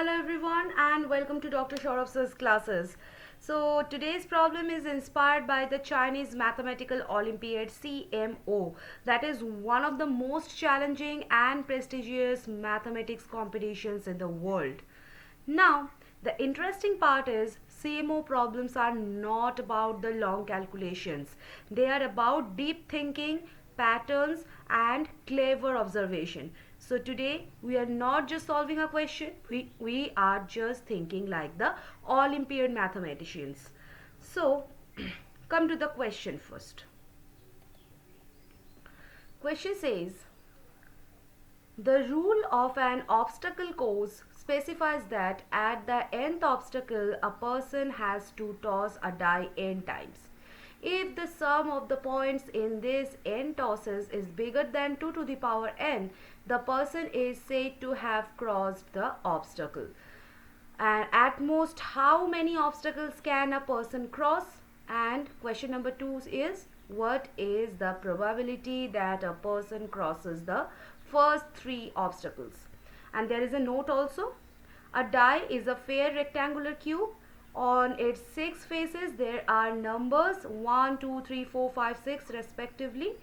Hello everyone and welcome to Dr. Shaurav's classes. So today's problem is inspired by the Chinese Mathematical Olympiad CMO. That is one of the most challenging and prestigious mathematics competitions in the world. Now, the interesting part is CMO problems are not about the long calculations. They are about deep thinking, patterns and clever observation. So today we are not just solving a question, we are just thinking like the Olympiad mathematicians. So come to the question first. Question says, the rule of an obstacle course specifies that at the nth obstacle a person has to toss a die n times. If the sum of the points in this n tosses is bigger than 2 to the power n, the person is said to have crossed the obstacle. And at most, how many obstacles can a person cross? And question number 2 is, what is the probability that a person crosses the first 3 obstacles? And there is a note also. A die is a fair rectangular cube. On its 6 faces there are numbers 1, 2, 3, 4, 5, 6 respectively.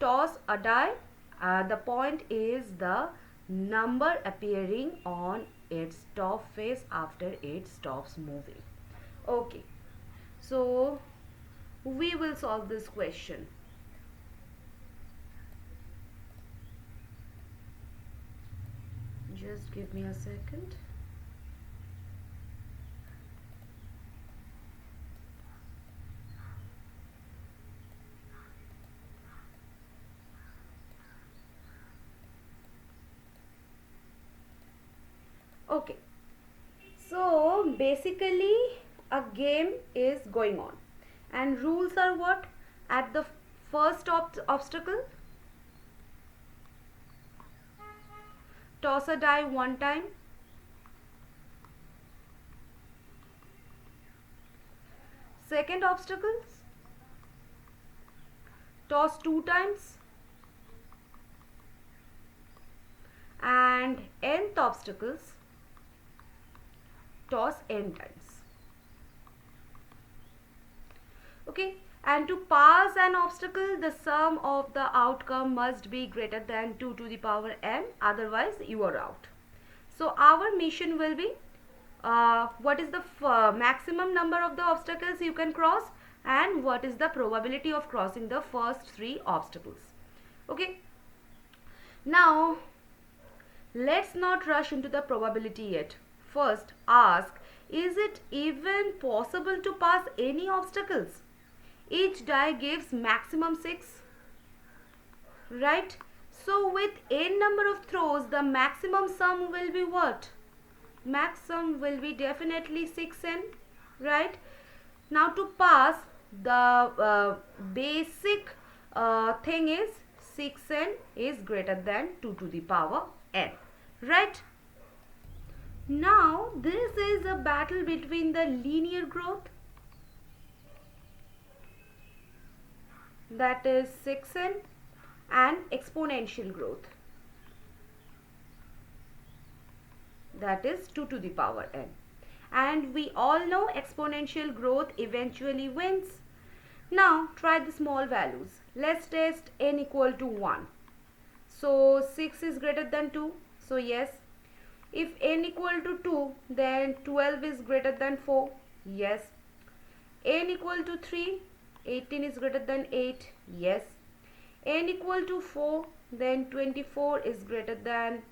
Toss a die. The point is the number appearing on its top face after it stops moving. Okay, so we will solve this question. Just give me a second. Okay, so basically a game is going on and rules are what? At the first obstacle, toss a die 1 time. Second obstacle, toss 2 times. And nth obstacles, toss n times. Okay, and to pass an obstacle the sum of the outcome must be greater than 2 to the power n, otherwise you are out. So our mission will be what is the maximum number of the obstacles you can cross and what is the probability of crossing the first 3 obstacles. Okay, now let's not rush into the probability yet. First ask, is it even possible to pass any obstacles? Each die gives maximum 6, right? So with n number of throws the maximum sum will be what? Max sum will be definitely 6n, right? Now to pass the basic thing is 6n is greater than 2 to the power n, right? Now this is a battle between the linear growth, that is 6n, and exponential growth, that is 2 to the power n. And we all know exponential growth eventually wins. Now try the small values. Let's test n equal to 1. So 6 is greater than 2. So yes. If n equal to 2, then 12 is greater than 4. Yes. N equal to 3, 18 is greater than 8. Yes. N equal to 4, then 24 is greater than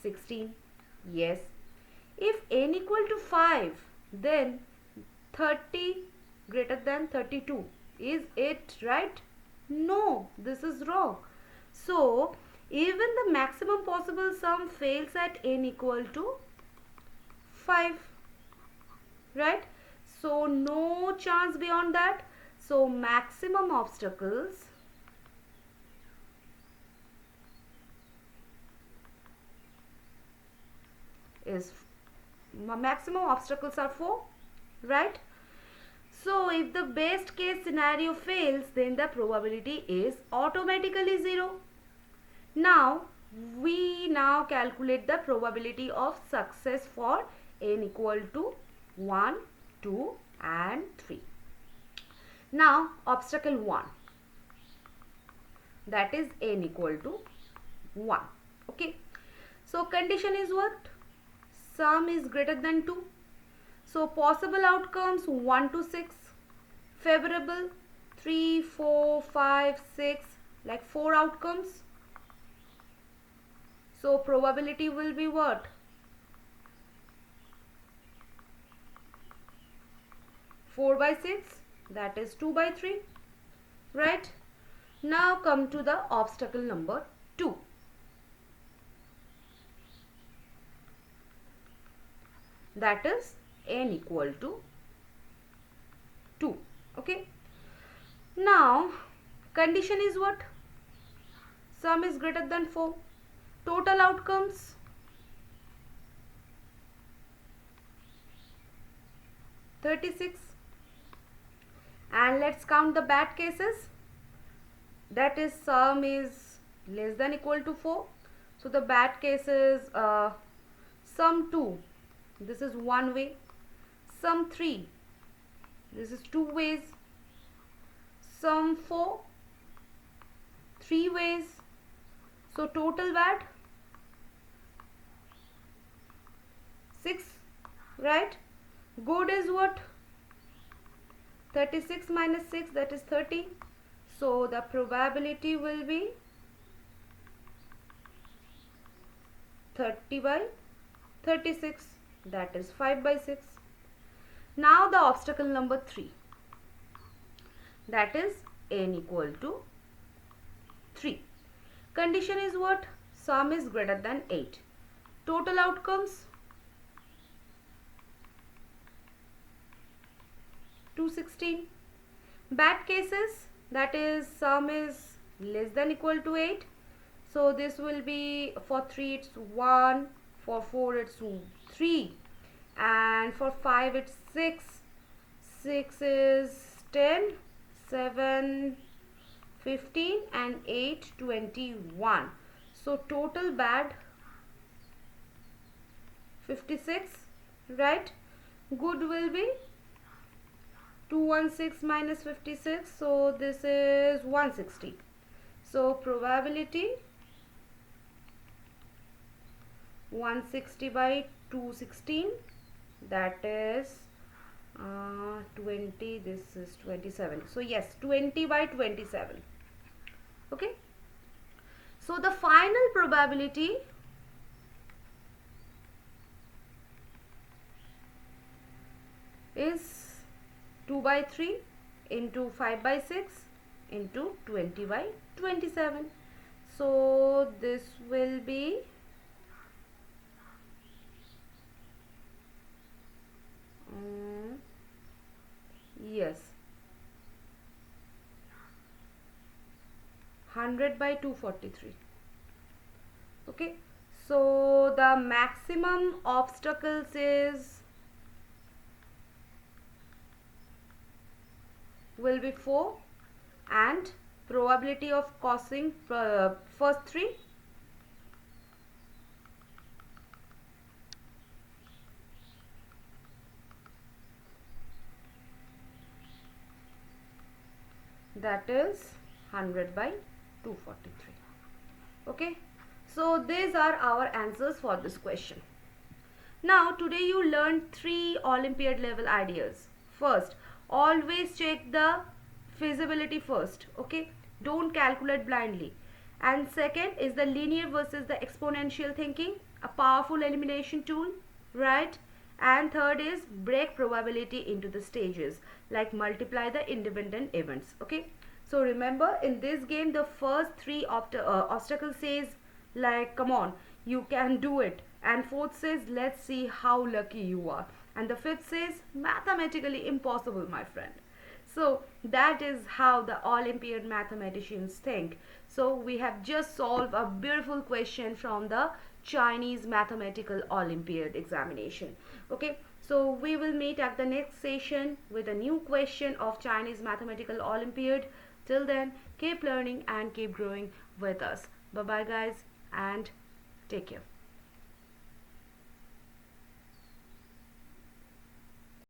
16. Yes. If n equal to 5, then 30 greater than 32. Is it right? No, this is wrong. So even the maximum possible sum fails at n equal to 5, right? So no chance beyond that. So maximum obstacles are 4, right? So if the best case scenario fails, then the probability is automatically 0. Now we calculate the probability of success for n equal to 1, 2 and 3. Now obstacle 1, that is n equal to 1. Okay, so condition is what? Sum is greater than 2. So possible outcomes 1 to 6, favorable 3, 4, 5, 6, like 4 outcomes. So probability will be what? 4 by 6, that is 2 by 3, right? Now come to the obstacle number 2. That is n equal to 2. Okay. Now condition is what? Sum is greater than 4. Total outcomes 36. And let's count the bad cases. That is sum is less than equal to 4. So the bad cases, sum 2, this is one way. Sum 3, this is 2 ways. Sum 4, 3 ways. So total bad 6, right? Good is what? 36 minus 6, that is 30. So the probability will be 30 by 36, that is 5 by 6. Now the obstacle number 3, that is n equal to 3. Condition is what? Sum is greater than 8. Total outcomes 216. Bad cases, that is sum is less than equal to 8. So this will be, for 3 it's 1, for 4 it's 3, and for 5 it's 6. 6 is 10, 7, 15 and 8, 21. So total bad 56, right? Good will be 216 minus 56, so this is 160. So probability 160 by 216, that is 20, this is 27. So yes, 20 by 27. Okay, so the final probability is 2 by 3 into 5 by 6 into 20 by 27. So this will be yes, 100 by 243. Okay, so the maximum obstacles will be 4 and probability of crossing first 3 that is 100 by 243. Okay, so these are our answers for this question. Now today you learned 3 Olympiad level ideas. First, always check the feasibility first. Okay, don't calculate blindly. And second is the linear versus the exponential thinking, a powerful elimination tool, right? And third is break probability into the stages, like multiply the independent events. Okay, so remember, in this game the first 3 obstacles says like, come on, you can do it, and fourth says, let's see how lucky you are, and the fifth says, mathematically impossible, my friend. So that is how the Olympiad mathematicians think. So we have just solved a beautiful question from the Chinese Mathematical Olympiad examination. Okay, so we will meet at the next session with a new question of Chinese Mathematical Olympiad. Till then, keep learning and keep growing with us. Bye bye guys, and take care.